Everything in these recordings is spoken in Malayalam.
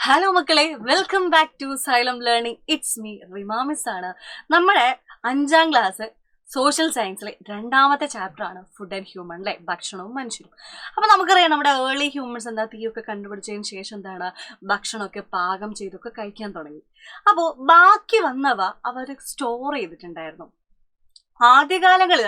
ഹലോ മക്കളെ, welcome back to Xylem learning. It's me Rima miss ആണ്. നമ്മുടെ 5ാം ക്ലാസ് സോഷ്യൽ സയൻസിലെ 2ാമത്തെ ചാപ്റ്റർ ആണ് ഫുഡ് ആൻഡ് ഹ്യൂമൻ, അല്ലെ, ഭക്ഷണവും മനുഷ്യരും. അപ്പൊ നമുക്കറിയാം, നമ്മുടെ ഏർലി ഹ്യൂമൻസ് എന്താ തീയൊക്കെ കണ്ടുപിടിച്ചതിന് ശേഷം എന്താണ് ഭക്ഷണമൊക്കെ പാകം ചെയ്തൊക്കെ കഴിക്കാൻ തുടങ്ങി. അപ്പോൾ ബാക്കി വന്നവ അവർ സ്റ്റോർ ചെയ്തിട്ടുണ്ടായിരുന്നു. ആദ്യകാലങ്ങളിൽ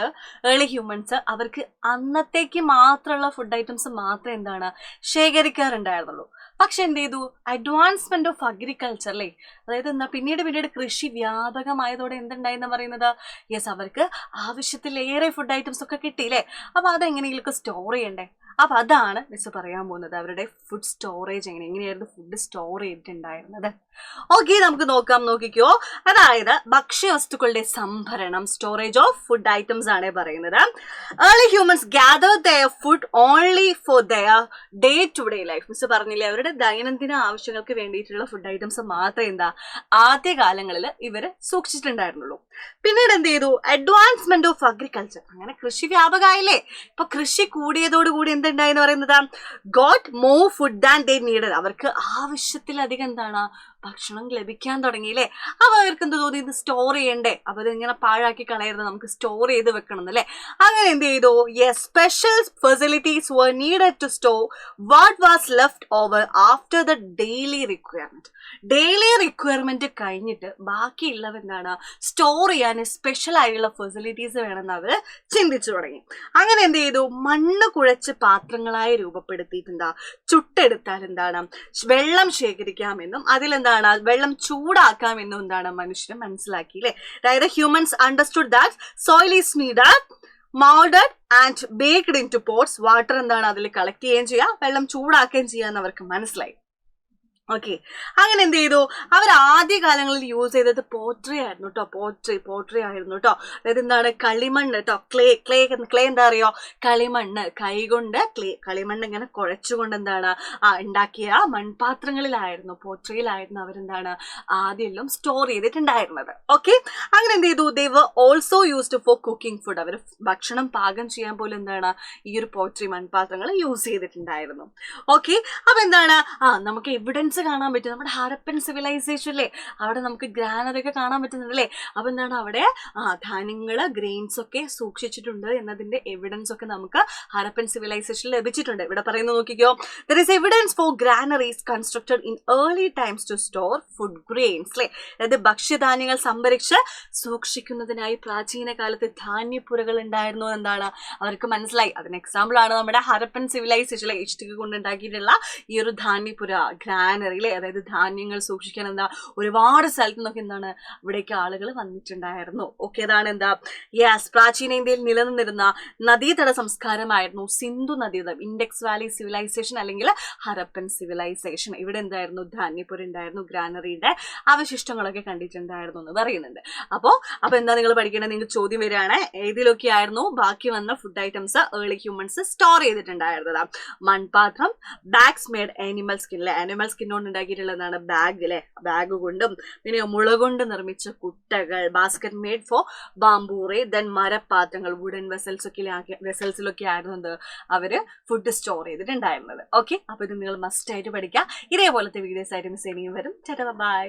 ഏർലി ഹ്യൂമൻസ് അവർക്ക് അന്നത്തേക്ക് മാത്രമുള്ള ഫുഡ് ഐറ്റംസ് മാത്രമേ എന്താണ് ശേഖരിക്കാറുണ്ടായിരുന്നുള്ളൂ. പക്ഷെ എന്ത് ചെയ്തു, അഡ്വാൻസ്മെന്റ് ഓഫ് അഗ്രികൾച്ചർ, അല്ലേ, അതായത് എന്താ പിന്നീട് കൃഷി വ്യാപകമായതോടെ എന്തുണ്ടായെന്ന് പറയുന്നത്, യെസ്, അവർക്ക് ആവശ്യത്തിലേറെ ഫുഡ് ഐറ്റംസ് ഒക്കെ കിട്ടിയില്ലേ. അപ്പൊ അതെങ്ങനെയൊക്കെ സ്റ്റോർ ചെയ്യണ്ടേ. അപ്പൊ അതാണ് മിസ് പറയാൻ പോകുന്നത്, അവരുടെ ഫുഡ് സ്റ്റോറേജ് എങ്ങനെയായിരുന്നു ഫുഡ് സ്റ്റോർ ചെയ്തിട്ടുണ്ടായിരുന്നത്. ഓക്കെ, നമുക്ക് നോക്കിക്കോ. അതായത് ഭക്ഷ്യവസ്തുക്കളുടെ സംഭരണം, സ്റ്റോറേജ് ഓഫ് ഫുഡ് ഐറ്റംസ് ആണ് പറയുന്നത്. Early humans gather their food only for their day to day life. Miss പറഞ്ഞില്ലേ, അവരുടെ ദൈനംദിന ആവശ്യങ്ങൾക്ക് വേണ്ടിയിട്ടുള്ള ഫുഡ് ഐറ്റംസ് മാത്രമേ ആദ്യ കാലങ്ങളിൽ ഇവര് സൂക്ഷിച്ചിട്ടുണ്ടായിരുന്നുള്ളൂ. പിന്നീട് എന്ത് ചെയ്തു, അഡ്വാൻസ്മെന്റ് ഓഫ് അഗ്രികൾച്ചർ, അങ്ങനെ കൃഷി വ്യാപകമായില്ലേ. ഇപ്പൊ കൃഷി കൂടിയതോടുകൂടി എന്തുണ്ടായെന്ന് പറയുന്നത്, ഗോട്ട് മോർ ഫുഡ് ദാൻ ദേ നീഡഡ്, അവർക്ക് ആവശ്യത്തിലധികം ഭക്ഷണം ലഭിക്കാൻ തുടങ്ങിയില്ലേ. അപ്പൊ അവർക്ക് എന്ത് തോന്നി, ഇത് സ്റ്റോർ ചെയ്യണ്ടേ, അപ്പൊ ഇതിങ്ങനെ പാഴാക്കി കളയരുത്, നമുക്ക് സ്റ്റോർ ചെയ്ത് വെക്കണം എന്നല്ലേ. അങ്ങനെ എന്ത് ചെയ്തു, yes, special facilities were needed to store what was left over after the daily requirement കഴിഞ്ഞിട്ട് ബാക്കിയുള്ളവ സ്റ്റോർ ചെയ്യാൻ സ്പെഷ്യൽ ആയിട്ടുള്ള ഫെസിലിറ്റീസ് വേണമെന്ന് അവര് ചിന്തിച്ചു തുടങ്ങി. അങ്ങനെ എന്ത് ചെയ്തു, മണ്ണ് കുഴച്ച് പാത്രങ്ങളായി രൂപപ്പെടുത്തിയിട്ട് ചുട്ടെടുത്താൽ വെള്ളം ശേഖരിക്കാമെന്നും വെള്ളം ചൂടാക്കാമെന്നും മനുഷ്യന് മനസ്സിലാക്കി, അല്ലെ. അതായത് humans understood that soil is needed molded and baked into pots. Water അതിൽ കളക്ട് ചെയ്യുകയും ചെയ്യാം, വെള്ളം ചൂടാക്കുകയും ചെയ്യാന്ന് അവർക്ക് മനസ്സിലായി. ഓക്കെ, അങ്ങനെ എന്ത് ചെയ്തു, അവർ ആദ്യ കാലങ്ങളിൽ യൂസ് ചെയ്തത് പോട്രി ആയിരുന്നു കേട്ടോ. പോട്രി ആയിരുന്നു കേട്ടോ. അതായത് കളിമണ്ണ് കേട്ടോ. ക്ലേ എന്താ അറിയോ, കളിമണ്ണ്, കൈകൊണ്ട് കളിമണ്ണ് ഇങ്ങനെ കുഴച്ചുകൊണ്ട് ഉണ്ടാക്കിയ മൺപാത്രങ്ങളിലായിരുന്നു, പോട്രിയിലായിരുന്നു ആദ്യം സ്റ്റോർ ചെയ്തിട്ടുണ്ടായിരുന്നത്. ഓക്കെ, അങ്ങനെ എന്ത് ചെയ്തു, they were also used for cooking food. അവർ ഭക്ഷണം പാകം ചെയ്യാൻ പോലും ഈ ഒരു പോട്രി മൺപാത്രങ്ങൾ യൂസ് ചെയ്തിട്ടുണ്ടായിരുന്നു. ഓക്കെ, അപ്പൊ നമുക്ക് എവിഡൻസ് കാണാൻ പറ്റും, നമ്മുടെ ഹരപ്പൻ സിവിലൈസേഷൻ, അല്ലേ, അവിടെ നമുക്ക് ഗ്രാനറിയൊക്കെ കാണാൻ പറ്റുന്നുണ്ടല്ലേ. അപ്പൊ അവിടെ ധാന്യങ്ങള്, ഗ്രെയിൻസ് ഒക്കെ സൂക്ഷിച്ചിട്ടുണ്ട് എന്നതിന്റെ എവിഡൻസ് ഒക്കെ നമുക്ക് ഹരപ്പൻ സിവിലൈസേഷൻ ലഭിച്ചിട്ടുണ്ട്. ഇവിടെ പറയുന്നത് നോക്കിക്കോ, there is evidence for granaries constructed in early times to store food grains, അല്ലെ. അതായത് ഭക്ഷ്യധാന്യങ്ങൾ സംഭരിച്ച് സൂക്ഷിക്കുന്നതിനായി പ്രാചീന കാലത്ത് ധാന്യപ്പുരകൾ ഉണ്ടായിരുന്നു അവർക്ക് മനസ്സിലായി. അതിന് എക്സാമ്പിൾ ആണ് നമ്മുടെ ഹരപ്പൻ സിവിലൈസേഷൻ, ഇഷ്ടിക കൊണ്ടുണ്ടാക്കിയിട്ടുള്ള ഈ ഒരു ധാന്യപ്പുര, ഗ്രാനറി, അതായത് ധാന്യങ്ങൾ സൂക്ഷിക്കാൻ ഒരുപാട് സ്ഥലത്തു നിന്നൊക്കെ ഇവിടേക്ക് ആളുകൾ വന്നിട്ടുണ്ടായിരുന്നു. ഓക്കെ, അതാണ് യെസ്, പ്രാചീന ഇന്ത്യയിൽ നിലനിന്നിരുന്ന നദീതട സംസ്കാരമായിരുന്നു സിന്ധു നദീതടം, ഇൻഡെക്സ് വാലി സിവിലൈസേഷൻ അല്ലെങ്കിൽ ഹരപ്പൻ സിവിലൈസേഷൻ. ഇവിടെ ധാന്യപ്പുര ഉണ്ടായിരുന്നു, ഗ്രാനറിയുടെ അവശിഷ്ടങ്ങളൊക്കെ കണ്ടിട്ടുണ്ടായിരുന്നു എന്ന് പറയുന്നുണ്ട്. അപ്പൊ നിങ്ങൾ പഠിക്കേണ്ടത്, നിങ്ങൾക്ക് ചോദ്യം വരികയാണ്, ഏതിലൊക്കെ ആയിരുന്നു ബാക്കി വന്ന food items early humans store ചെയ്തിട്ടുണ്ടായിരുന്നത്. മൺപാത്രം, ബാഗ്സ് മെയ്ഡ് ആനിമൽ സ്കിൻ, അല്ലെ, ആനിമൽ സ്കിൻ കൊണ്ട് ഉണ്ടാക്കിയിട്ടുള്ളതാണ് ബാഗ്, അല്ലെ, ബാഗ് കൊണ്ടും, പിന്നെ മുള കൊണ്ട് നിർമ്മിച്ച കുട്ടകൾ, ബാസ്കറ്റ് മെയ്ഡ് ഫോർ ബാംബൂറേ, ദെൻ മരപ്പാത്രങ്ങൾ, വുഡൻ വെസൽസിലൊക്കെ ആയിരുന്നു അവര് ഫുഡ് സ്റ്റോർ ചെയ്തിട്ടുണ്ടായിരുന്നത്. ഓക്കെ, അപ്പൊ ഇത് നിങ്ങൾ മസ്റ്റ് ആയിട്ട് പഠിക്കുക. ഇതേപോലത്തെ വീഡിയോസ് ആയിട്ട് മിസ് ഇനിയും വരും. ബൈ.